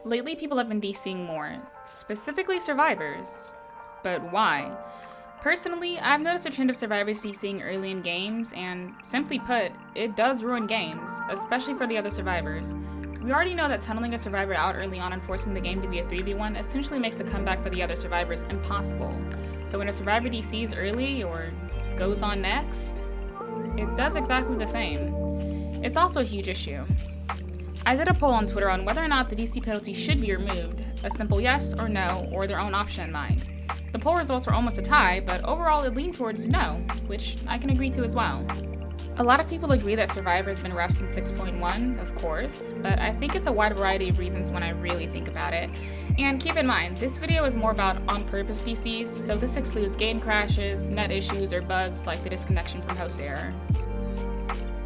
Lately, people have been DCing more, specifically survivors. But why? Personally, I've noticed a trend of survivors DCing early in games, and simply put, it does ruin games, especially for the other survivors. We already know that tunneling a survivor out early on and forcing the game to be a 3v1 essentially makes a comeback for the other survivors impossible. So when a survivor DCs early or goes on next, it does exactly the same. It's also a huge issue. I did a poll on Twitter on whether or not the DC penalty should be removed, a simple yes or no, or their own option in mind. The poll results were almost a tie, but overall it leaned towards no, which I can agree to as well. A lot of people agree that Survivor has been rough since 6.1, of course, but I think it's a wide variety of reasons when I really think about it. And keep in mind, this video is more about on-purpose DCs, so this excludes game crashes, net issues, or bugs like the disconnection from host error.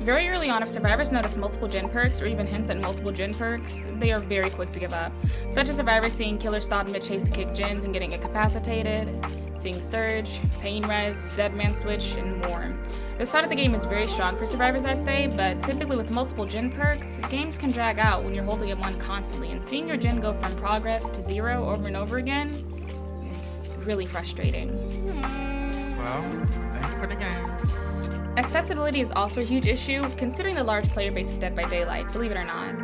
Very early on, if survivors notice multiple gen perks or even hints at multiple gen perks, they are very quick to give up, such as survivors seeing killer stop mid-chase to kick gens and getting incapacitated, seeing surge, pain res, dead man switch, and more. The start of the game is very strong for survivors, I'd say, but typically with multiple gen perks, games can drag out when you're holding M1 constantly, and seeing your gen go from progress to 0 over and over again is really frustrating. Well, thanks for the game. Accessibility is also a huge issue, considering the large player base of Dead by Daylight, believe it or not.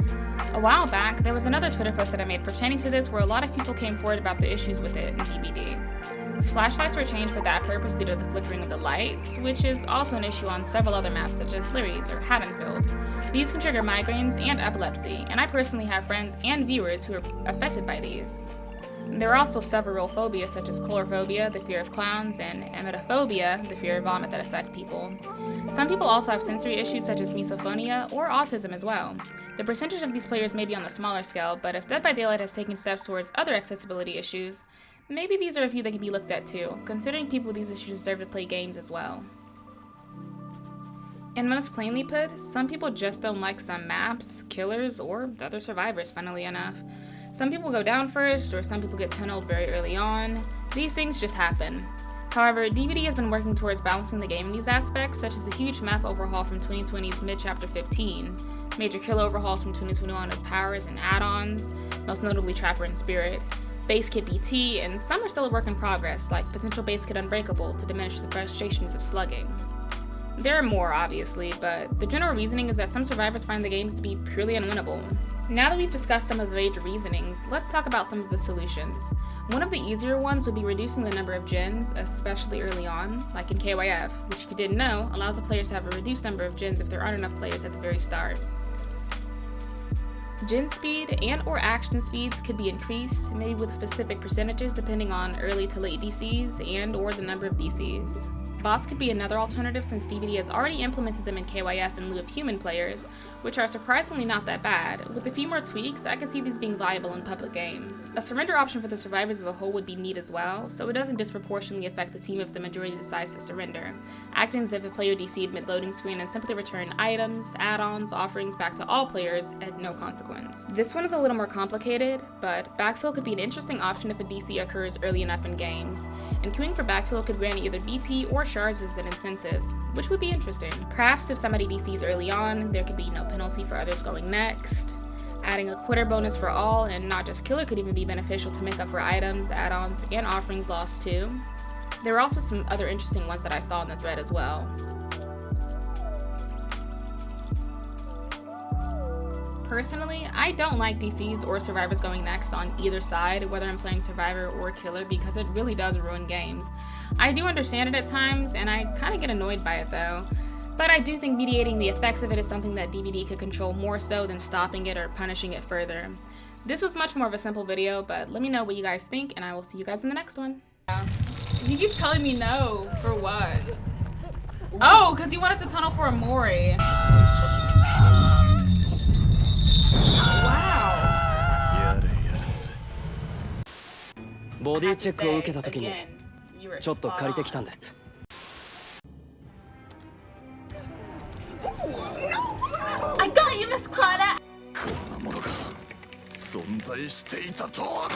A while back, there was another Twitter post that I made pertaining to this where a lot of people came forward about the issues with it in DBD. Flashlights were changed for that purpose due to the flickering of the lights, which is also an issue on several other maps such as Slurries or Haddonfield. These can trigger migraines and epilepsy, and I personally have friends and viewers who are affected by these. There are also several phobias such as chlorophobia, the fear of clowns, and emetophobia, the fear of vomit that affect people. Some people also have sensory issues such as misophonia or autism as well. The percentage of these players may be on the smaller scale, but if Dead by Daylight has taken steps towards other accessibility issues, maybe these are a few that can be looked at too, considering people with these issues deserve to play games as well. And most plainly put, some people just don't like some maps, killers, or other survivors, funnily enough. Some people go down first, or some people get tunneled very early on. These things just happen. However, DBD has been working towards balancing the game in these aspects, such as the huge map overhaul from 2020's mid-chapter 15, major kill overhauls from 2021 with powers and add-ons, most notably Trapper and Spirit, base kit BT, and some are still a work in progress, like potential base kit Unbreakable to diminish the frustrations of slugging. There are more, obviously, but the general reasoning is that some survivors find the games to be purely unwinnable. Now that we've discussed some of the major reasonings, let's talk about some of the solutions. One of the easier ones would be reducing the number of gens, especially early on, like in KYF, which if you didn't know, allows the players to have a reduced number of gens if there aren't enough players at the very start. Gen speed and or action speeds could be increased, maybe with specific percentages depending on early to late DCs and or the number of DCs. Bots could be another alternative since DBD has already implemented them in KYF in lieu of human players, which are surprisingly not that bad. With a few more tweaks, I could see these being viable in public games. A surrender option for the survivors as a whole would be neat as well, so it doesn't disproportionately affect the team if the majority decides to surrender, acting as if a player DC'd mid-loading screen and simply return items, add-ons, offerings back to all players at no consequence. This one is a little more complicated, but backfill could be an interesting option if a DC occurs early enough in games, and queuing for backfill could grant either BP or shards as an incentive, which would be interesting. Perhaps if somebody DCs early on, there could be no penalty for others going next. Adding a quitter bonus for all, and not just killer, could even be beneficial to make up for items, add-ons, and offerings lost too. There are also some other interesting ones that I saw in the thread as well. Personally, I don't like DCs or survivors going next on either side, whether I'm playing survivor or killer, because it really does ruin games. I do understand it at times, and I kind of get annoyed by it though. But I do think mediating the effects of it is something that DBD could control more so than stopping it or punishing it further. This was much more of a simple video, but let me know what you guys think, and I will see you guys in the next one. You keep telling me no. For what? Oh, because you wanted to tunnel for a Mori. Wow. ボディチェックを受けた時にちょっと借りてきたんです。I got you, Miss Claudette. こんなものが存在していたとは。